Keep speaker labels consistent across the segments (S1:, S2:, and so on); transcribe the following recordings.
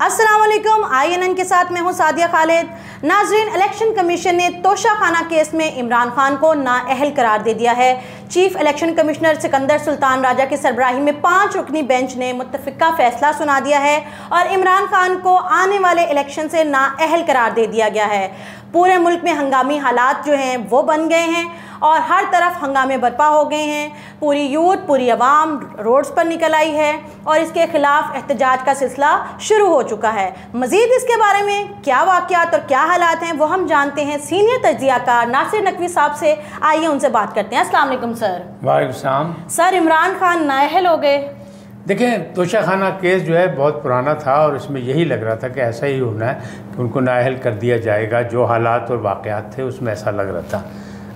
S1: अस्सलाम वालेकुम। INN के साथ मैं हूं सादिया खालिद। नाजरीन, इलेक्शन कमीशन ने तोशाखाना केस में इमरान खान को नाअहल करार दे दिया है। Chief election commissioner Sikandar Sultan Raja की सरबराही में 5 रुकनी बेंच ने मुत्तफिका फैसला सुना दिया है और इमरान खान को आने वाले इलेक्शन से नाअहल करार दे दिया गया है। पूरे मुल्क में हंगामी हालात जो हैं वो बन गए हैं और हर तरफ हंगामे बर्पा हो गए हैं। पूरी यूथ, पूरी आवाम रोड्स पर निकल आई है और इसके खिलाफ एहतजाज का सिलसिला शुरू हो चुका है। मज़ीद इसके बारे में क्या वाक़यात और क्या हालात हैं वो हम जानते हैं सीनियर तज्ज़ियाकार नासिर नकवी साहब से। आइए उनसे बात करते हैं। अस्सलाम वालेकुम सर।
S2: वालेकुम सलाम।
S1: सर, इमरान खान नाअहल हो गए।
S2: देखें, तोशाखाना केस जो है बहुत पुराना था और इसमें यही लग रहा था कि ऐसा ही होना है कि उनको नाअहल कर दिया जाएगा। जो हालात और वाक़यात थे उसमें ऐसा लग रहा था।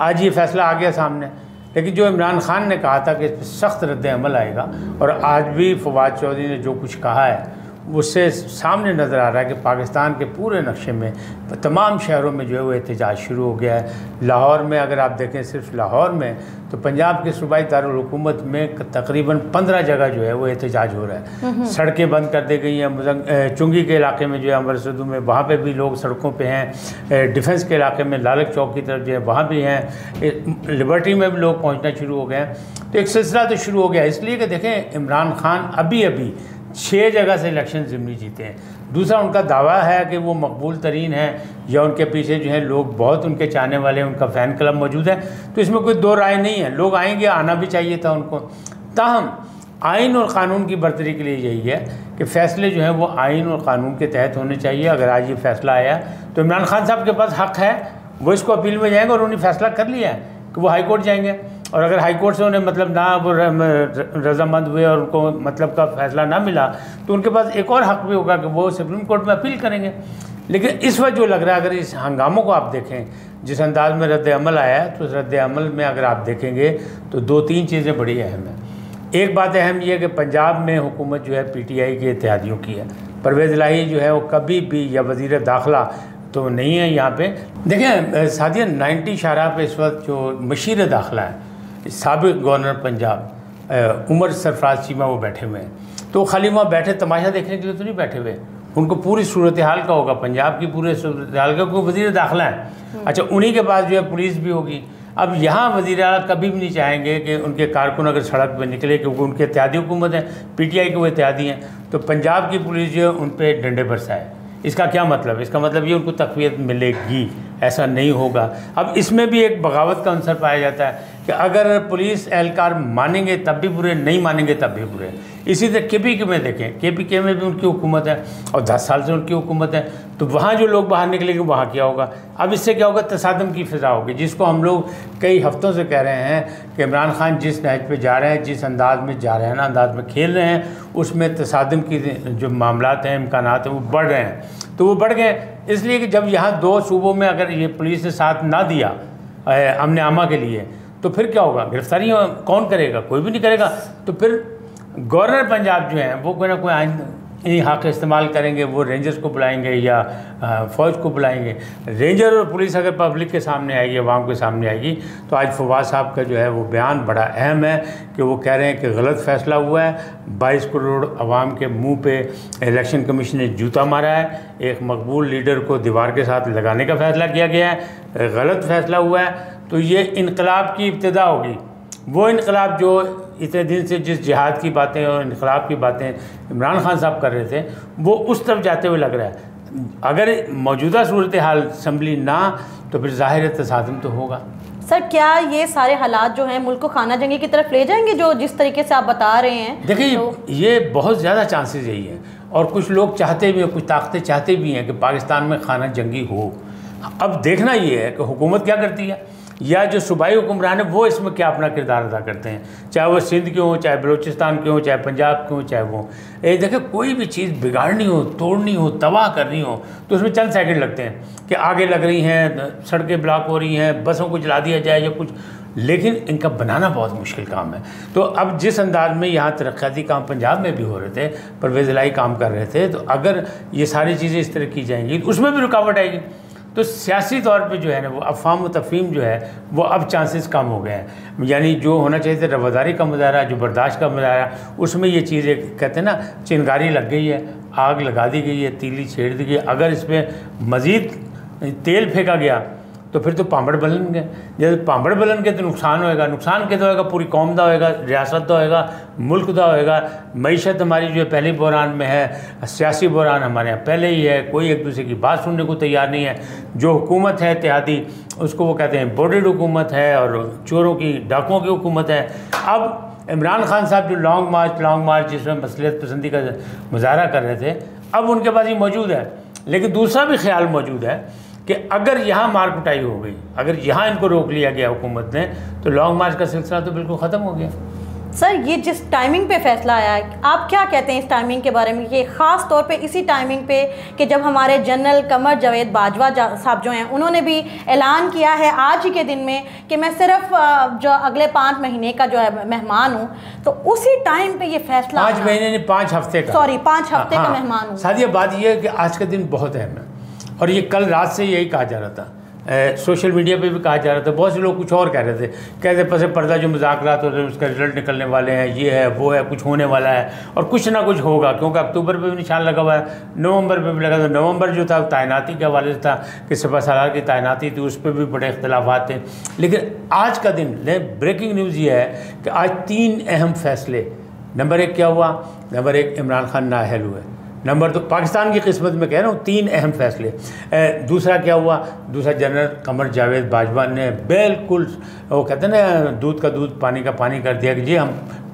S2: आज ये फ़ैसला आ गया सामने, लेकिन जो इमरान खान ने कहा था कि इस पर सख्त रद्द अमल आएगा और आज भी फवाद चौधरी ने जो कुछ कहा है उससे सामने नज़र आ रहा है कि पाकिस्तान के पूरे नक्शे में तमाम शहरों में जो है वो एहतजाज शुरू हो गया है। लाहौर में अगर आप देखें, सिर्फ लाहौर में तो पंजाब के सूबाई दारुल हुकूमत में तकरीबन 15 जगह जो है वो एहतजाज हो रहा है। सड़कें बंद कर दी गई हैं। चुंगी के इलाके में जो है अमरसदू में, वहाँ पे भी लोग सड़कों पे हैं। डिफेंस के इलाके में लालक चौक की तरफ जो है वहाँ भी हैं। लिबर्टी में भी लोग पहुँचना शुरू हो गए हैं। तो एक सिलसिला तो शुरू हो गया, इसलिए कि देखें इमरान खान अभी 6 जगह से इलेक्शन ज़िमनी जीते हैं। दूसरा, उनका दावा है कि वो मकबूल तरीन है या उनके पीछे जो है लोग बहुत उनके चाहने वाले हैं, उनका फ़ैन क्लब मौजूद है। तो इसमें कोई दो राय नहीं है, लोग आएंगे, आना भी चाहिए था उनको। ताहम आइन और क़ानून की बरतरी के लिए यही है कि फ़ैसले जो हैं वो आइन और क़ानून के तहत होने चाहिए। अगर आज ये फ़ैसला आया तो इमरान खान साहब के पास हक़ है, वो इसको अपील में जाएंगे और उन्होंने फ़ैसला कर लिया है कि वो हाई कोर्ट जाएंगे। और अगर हाई कोर्ट से उन्हें मतलब ना वो रजामंद हुए और उनको मतलब का फ़ैसला ना मिला तो उनके पास एक और हक़ भी होगा कि वो सुप्रीम कोर्ट में अपील करेंगे। लेकिन इस वक्त जो लग रहा है, अगर इस हंगामों को आप देखें, जिस अंदाज में रद्द अमल आया है, तो उस रद्द अमल में अगर आप देखेंगे तो 2-3 चीज़ें बड़ी अहम हैं। एक बात अहम यह है कि पंजाब में हुकूमत जो है PTI के इत्तेहादियों की है। परवेज़ इलाही जो है वो कभी भी, या वज़ीर दाखिला तो नहीं है यहाँ पे। देखें सादिया, 90 शहरा पे इस वक्त जो मशीर दाखिला है, साबिक़ गवर्नर पंजाब उमर सरफराज चीमा वो बैठे हुए हैं। तो खाली वहाँ बैठे तमाशा देखने के लिए तो नहीं बैठे हुए, उनको पूरी सूरत हाल का होगा, पंजाब की पूरे सूरत हाल का, कोई वज़ीर दाखिला है। अच्छा, उन्हीं के पास जो है पुलिस भी होगी। अब यहाँ वज़ीर आला कभी भी नहीं चाहेंगे कि उनके कारकुन अगर सड़क पर निकले, क्योंकि उनके इत्तेहादी हुकूमत है, PTI के वो इत्तेहादी हैं, तो पंजाब की पुलिस जो है उन पर डंडे बरसाए। इसका क्या मतलब? इसका मतलब ये उनको तक़वियत मिलेगी, ऐसा नहीं होगा। अब इसमें भी एक बगावत का अंसर पाया जाता है कि अगर पुलिस एहलकार मानेंगे तब भी बुरे, नहीं मानेंगे तब भी बुरे। इसी तरह KPK में देखें, KPK में भी उनकी हुकूमत है और 10 साल से उनकी हुकूमत है। तो वहाँ जो लोग बाहर निकलेंगे वहाँ क्या होगा? अब इससे क्या होगा? तसादम की फ़िज़ा होगी, जिसको हम लोग कई हफ्तों से कह रहे हैं कि इमरान खान जिस नहज पे जा रहे हैं, जिस अंदाज में जा रहे हैं ना, अंदाज में खेल रहे हैं, उसमें तसादम की जो मामलात हैं, इम्कानात हैं, वो बढ़ रहे हैं। तो वो बढ़ गए इसलिए कि जब यहाँ 2 सूबों में अगर ये पुलिस ने साथ ना दिया अमन आमा के लिए, तो फिर क्या होगा? गिरफ्तारी कौन करेगा? कोई भी नहीं करेगा। तो फिर गवर्नर पंजाब जो हैं वो कोई ना कोई आइन हक़ इस्तेमाल करेंगे, वो रेंजर्स को बुलाएंगे या फ़ौज को बुलाएंगे। रेंजर और पुलिस अगर पब्लिक के सामने आएगी, आवाम के सामने आएगी, तो आज फवाद साहब का जो है वो बयान बड़ा अहम है कि वो कह रहे हैं कि गलत फ़ैसला हुआ है। 22 करोड़ आवाम के मुंह पे इलेक्शन कमीशन ने जूता मारा है। एक मकबूल लीडर को दीवार के साथ लगाने का फ़ैसला किया गया है, गलत फ़ैसला हुआ है। तो ये इनकलाब की इब्तिदा होगी, वो इनकलाब जो इतने दिन से जिस जिहाद की बातें और इनकलाब की बातें इमरान खान साहब कर रहे थे, वो उस तरफ जाते हुए लग रहा है। अगर मौजूदा सूरत हाल संभली ना तो फिर ज़ाहिर तसादम तो होगा।
S1: सर, क्या ये सारे हालात जो हैं मुल्क को खाना जंगी की तरफ ले जाएंगे, जो जिस तरीके से आप बता रहे हैं?
S2: देखिए, ये बहुत ज़्यादा चांसेस यही है और कुछ लोग चाहते भी हैं, कुछ ताकतें चाहते भी हैं कि पाकिस्तान में खाना जंगी हो। अब देखना ये है कि हुकूमत क्या करती है या जो सूबाई हुक्मरान है वो इसमें क्या अपना किरदार अदा करते हैं, चाहे वो सिंध के हों, चाहे बलूचिस्तान के हों, चाहे पंजाब के हों, चाहे वो देखिए कोई भी चीज़ बिगाड़नी हो, तोड़नी हो, तबाह करनी हो तो उसमें चंद सेकंड लगते हैं कि आगे लग रही हैं, सड़कें ब्लॉक हो रही हैं, बसों को जला दिया जाए या कुछ, लेकिन इनका बनाना बहुत मुश्किल काम है। तो अब जिस अंदाज में यहाँ तरक्याती काम पंजाब में भी हो रहे थे, परवेज़ इलाही काम कर रहे थे, तो अगर ये सारी चीज़ें इस तरह की जाएंगी तो उसमें भी रुकावट आएगी। तो सियासी तौर पे जो है ना वो अफ़वाम व तफ़हीम जो है वो अब चांसेस कम हो गए हैं। यानी जो होना चाहिए था रवादारी का मुजाहरा, जो बर्दाश्त का मुजाहरा, उसमें ये चीज़ें कहते हैं ना चिंगारी लग गई है आग लगा दी गई है, तीली छेड़ दी गई। अगर इस पर मज़ीद तेल फेंका गया तो फिर तो पांबड़ बलन गए। जब पांबड़ बलन के तो नुकसान होएगा, नुकसान के तो होएगा पूरी कौम का होएगा, रियासत का होएगा, मुल्क का होएगा। मईशत हमारी जो है पहले बहरान में है, सियासी बहरान हमारे यहाँ पहले ही है, कोई एक दूसरे की बात सुनने को तैयार नहीं है। जो हुकूमत है इत्तेहादी, उसको वो कहते हैं बॉर्डर्ड हुकूमत है और चोरों की डाकुओं की हुकूमत है। अब इमरान खान साहब जो लॉन्ग मार्च जिसमें मसलियत पसंदी का मुजाहरा कर रहे थे, अब उनके पास ये मौजूद है। लेकिन दूसरा भी ख्याल मौजूद है कि अगर यहाँ मार कुटाई हो गई, अगर यहाँ इनको रोक लिया गया हुकूमत ने, तो लॉन्ग मार्च का सिलसिला तो बिल्कुल ख़त्म हो गया।
S1: सर, ये जिस टाइमिंग पे फैसला आया है, आप क्या कहते हैं इस टाइमिंग के बारे में? ये ख़ास तौर पे इसी टाइमिंग पे कि जब हमारे जनरल कमर जावेद बाजवा साहब जो हैं, उन्होंने भी ऐलान किया है आज ही के दिन में कि मैं सिर्फ जो अगले 5 महीने का जो है मेहमान हूँ, तो उसी टाइम पे ये फैसला
S2: 5 महीने नहीं 5 हफ्ते का,
S1: सॉरी 5 हफ्ते का मेहमान हूँ।
S2: सादिया, बात यह है कि आज का दिन बहुत अहम है और ये कल रात से यही कहा जा रहा था, सोशल मीडिया पे भी कहा जा रहा था। बहुत से लोग कुछ और कह रहे थे, कहते पसे पर्दा जो मुज़ाकरात होते हैं उसका रिजल्ट निकलने वाले हैं, ये है वो है, कुछ होने वाला है और कुछ ना कुछ होगा, क्योंकि अक्टूबर पे भी निशान लगा हुआ है, नवंबर पे भी लगा था। नवंबर जो था तैनाती के हवाले से था कि सिपह सालार की तैनाती थी, उस पर भी बड़े इख्तलाफात थे। लेकिन आज का दिन ब्रेकिंग न्यूज़ ये है कि आज 3 अहम फैसले। नंबर 1 क्या हुआ? नंबर 1 इमरान खान नाअहल हुए। नंबर 2 पाकिस्तान की किस्मत में कह रहा हूँ 3 अहम फैसले। दूसरा क्या हुआ? दूसरा जनरल कमर जावेद बाजवा ने बिल्कुल वो कहते हैं ना, दूध का दूध पानी का पानी कर दिया कि जी हम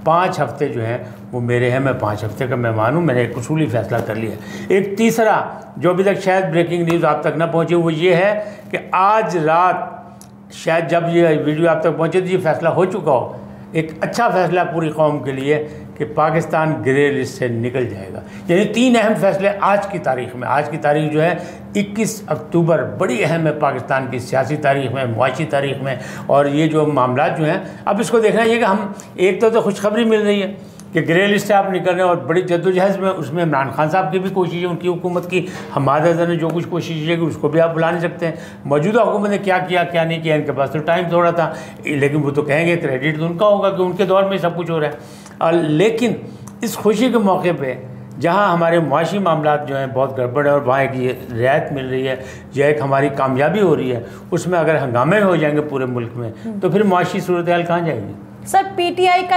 S2: 5 हफ्ते जो हैं वो मेरे हैं, मैं 5 हफ्ते का मेहमान हूँ, मैंने एक उसूली फ़ैसला कर लिया। एक तीसरा जो अभी तक शायद ब्रेकिंग न्यूज़ आप तक ना पहुँची, वो ये है कि आज रात शायद जब ये वीडियो आप तक पहुँचे तो ये फैसला हो चुका हो, एक अच्छा फ़ैसला पूरी कौम के लिए कि पाकिस्तान ग्रे लिस्ट से निकल जाएगा। यानी 3 अहम फैसले आज की तारीख़ में। आज की तारीख़ जो है 21 अक्टूबर बड़ी अहम है पाकिस्तान की सियासी तारीख़ में, मुआशी तारीख़ में। और ये जो मामला जो हैं, अब इसको देखना ये कि हम एक तो खुशखबरी मिल रही है कि ग्रे लिस्ट से आप निकल रहे हैं और बड़ी जद्दोजहद में, उसमें इमरान खान साहब की भी कोशिश है, उनकी हुकूमत की। हमारे ने जो कुछ कोशिश की उसको भी आप बुला नहीं सकते हैं। मौजूदा हुकूमत ने क्या किया क्या नहीं किया, इनके पास तो टाइम थोड़ा था, लेकिन वो तो कहेंगे क्रेडिट तो उनका होगा कि उनके दौर में सब कुछ हो रहा है। लेकिन इस खुशी के मौके पर जहाँ हमारे मुआशी मामलात जो हैं बहुत गड़बड़ है और वहाँ एक ये रियायत मिल रही है, यह एक हमारी कामयाबी हो रही है, उसमें अगर हंगामे हो जाएंगे पूरे मुल्क में तो फिर मुआशी सूरत हाल कहाँ जाएगी?
S1: सर, पीटीआई का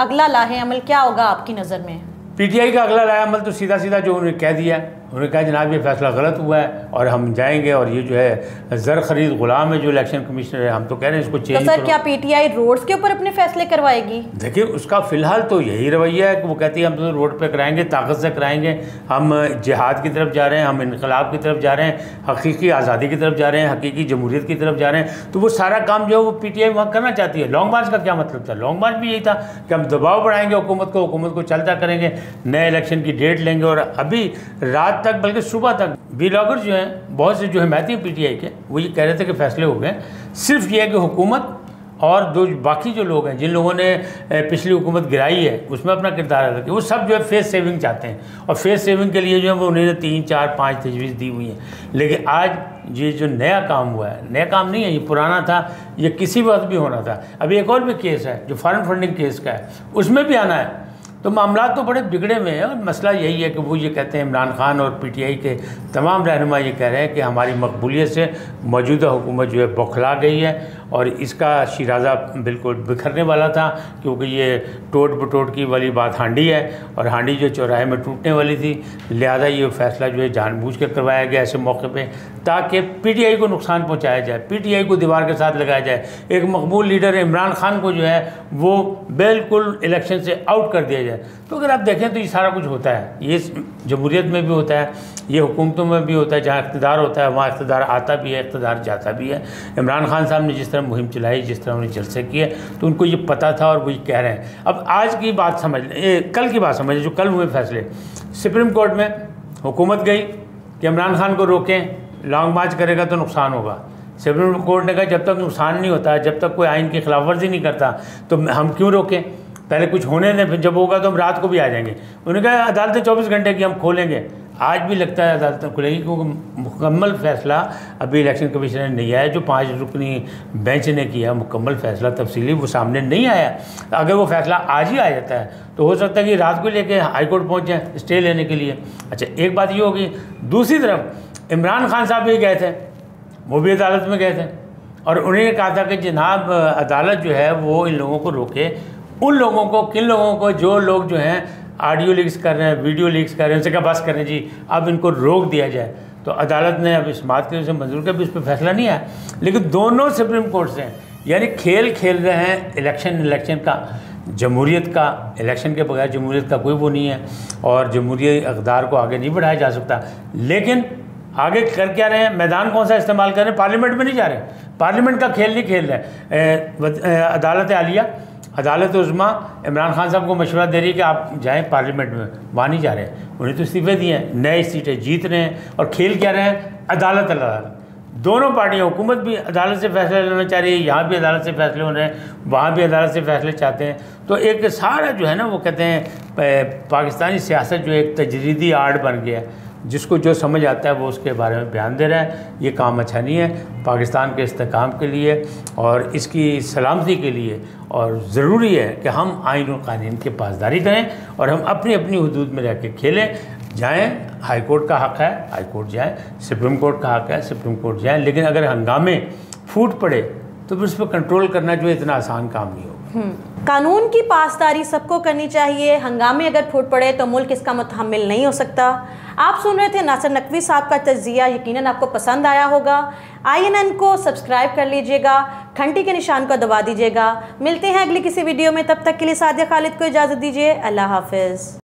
S1: अगला लाहे अमल क्या होगा आपकी नज़र में?
S2: पीटीआई का अगला लाहे अमल तो सीधा सीधा जो उन्होंने कह दिया, उन्होंने कहा जनाब ये फैसला गलत हुआ है और हम जाएंगे और ये जो है ज़र खरीद गुलाम है जो इलेक्शन कमिश्नर है, हम तो कह रहे हैं इसको चेंज
S1: करो। तो सर क्या पीटीआई रोड्स के ऊपर अपने फैसले करवाएगी?
S2: देखिए उसका फ़िलहाल तो यही रवैया है कि वो कहती है हम तो रोड पे कराएंगे, ताकत से कराएंगे, हम जिहाद की तरफ जा रहे हैं, हम इनकलाब की तरफ जा रहे हैं, हकीकी आज़ादी की तरफ जा रहे हैं, हकीकी जमहूरियत की तरफ जा रहे हैं। तो वो सारा काम जो है वो पीटीआई वहाँ करना चाहती है। लॉन्ग मार्च का क्या मतलब था? लॉन्ग मार्च भी यही था कि हम दबाव बढ़ाएंगे हुकूमत को चलता करेंगे, नए इलेक्शन की डेट लेंगे। और अभी रात तक बल्कि सुबह तक ब्लॉगर जो हैं बहुत से जो हिमायती पीटीआई के, वो ये कह रहे थे कि फैसले हो गए। सिर्फ ये है कि हुकूमत और दो बाकी जो लोग हैं जिन लोगों ने पिछली हुकूमत गिराई है उसमें अपना किरदार अदा किया, वो सब जो है फेस सेविंग चाहते हैं और फेस सेविंग के लिए जो है वो उन्होंने 3, 4, 5 तजवीज़ दी हुई है। लेकिन आज ये जो नया काम हुआ है, नया काम नहीं है, ये पुराना था, ये किसी वक्त भी होना था। अभी एक और भी केस है जो फॉरेन फंडिंग केस का है, उसमें भी आना है। तो मामला तो बड़े बिगड़े हुए हैं और मसला यही है कि वो ये कहते हैं, इमरान खान और पीटीआई के तमाम रहनुमा ये कह रहे हैं कि हमारी मकबूलियत से मौजूदा हुकूमत जो है बौखला गई है और इसका शिराजा बिल्कुल बिखरने वाला था, क्योंकि ये टोट बटोट की वाली बात हांडी है और हांडी जो चौराहे में टूटने वाली थी। लिहाजा ये फैसला जो है जानबूझ के करवाया गया ऐसे मौके पे ताकि पीटीआई को नुकसान पहुंचाया जाए, पीटीआई को दीवार के साथ लगाया जाए। एक मकबूल लीडर इमरान खान को जो है वो बिल्कुल इलेक्शन से आउट कर दिया जाए। तो अगर आप देखें तो ये सारा कुछ होता है, ये जमहूरियत में भी होता है, ये हुकूमतों में भी होता है। जहाँ इक़्तिदार होता है वहाँ इक़्तिदार आता भी है, इक़्तिदार जाता भी है। इमरान खान साहब ने जिस तरह मुहिम चलाई, जिस तरह उन्होंने जलसे किए, तो उनको ये पता था और वो ये कह रहे हैं। अब आज की बात समझ लें, कल की बात समझ लें, जो कल हुए फैसले। सुप्रीम कोर्ट में हुकूमत गई कि इमरान खान को रोकें, लॉन्ग मार्च करेगा तो नुकसान होगा। सुप्रीम कोर्ट ने कहा जब तक नुकसान नहीं होता, जब तक कोई आइन की खिलाफ वर्जी नहीं करता तो हम क्यों रोकें, पहले कुछ होने दें, फिर जब होगा तो हम रात को भी आ जाएंगे। उन्होंने कहा अदालतें 24 घंटे की हम खोलेंगे। आज भी लगता है अदालतें खुलेगी, क्योंकि मुकम्मल फ़ैसला अभी इलेक्शन कमीशन ने नहीं आया। जो 5 रुकनी बेंच ने किया मुकम्मल फ़ैसला तफसीली, वो सामने नहीं आया। अगर वो फ़ैसला आज ही आ जाता है तो हो सकता है कि रात को लेके हाई कोर्ट पहुँच जाए स्टे लेने के लिए। अच्छा, एक बात ये होगी। दूसरी तरफ इमरान खान साहब भी गए थे, वो भी अदालत में गए थे, और उन्होंने कहा था कि जनाब अदालत जो है वो इन लोगों को रोके। उन लोगों को, किन लोगों को? जो लोग जो हैं ऑडियो लीक्स कर रहे हैं, वीडियो लीक्स कर रहे हैं, उनसे क्या बस करें जी, अब इनको रोक दिया जाए। तो अदालत ने अब इस बात के उसे मंजूर किया, इस पर फैसला नहीं आया। लेकिन दोनों सुप्रीम कोर्ट से, यानी खेल खेल रहे हैं इलेक्शन का, जमहूरियत का। इलेक्शन के बगैर जमहूरियत का कोई वो नहीं है, और जमहूरी इक़्तिदार को आगे नहीं बढ़ाया जा सकता। लेकिन आगे कर क्या रहे हैं? मैदान कौन सा इस्तेमाल कर रहे हैं? पार्लियामेंट में नहीं जा रहे, पार्लियामेंट का खेल नहीं खेल रहे। अदालत आलिया, अदालत उज़्मा इमरान खान साहब को मशवरा दे रही है कि आप जाएं पार्लियामेंट में, वहाँ नहीं जा रहे हैं। उन्हें तो इस्तीफे दिए हैं, नए सीटें जीत रहे हैं, और खेल क्या रहे हैं? अदालत अदालत। दोनों पार्टियाँ, हुकूमत भी अदालत से फैसले लेना चाह रही है, यहाँ भी अदालत से फैसले हो रहे हैं, वहाँ भी अदालत से फैसले चाहते हैं। तो एक सारा जो है ना, वो कहते हैं पाकिस्तानी सियासत जो एक तजरीदी आर्ट बन गया है, जिसको जो समझ आता है वो उसके बारे में बयान दे रहा है। ये काम अच्छा नहीं है पाकिस्तान के इस्तेकाम के लिए और इसकी सलामती के लिए, और ज़रूरी है कि हम आइन और कानून की पासदारी करें और हम अपनी अपनी हदूद में रह के खेलें। जाएँ, हाई कोर्ट का हक़ है हाई कोर्ट जाएँ, सुप्रीम कोर्ट का हक़ है सुप्रीम कोर्ट जाएँ, लेकिन अगर हंगामे फूट पड़े तो फिर उस पर कंट्रोल करना जो इतना आसान काम नहीं होगा।
S1: कानून की पासदारी सबको करनी चाहिए। हंगामे अगर फूट पड़े तो मुल्क इसका मुतहम्मिल नहीं हो सकता। आप सुन रहे थे नासिर नकवी साहब का तज़किया, यकीनन आपको पसंद आया होगा। INN को सब्सक्राइब कर लीजिएगा, घंटी के निशान को दबा दीजिएगा। मिलते हैं अगली किसी वीडियो में, तब तक के लिए सादिया खालिद को इजाज़त दीजिए। अल्लाह हाफ़िज़।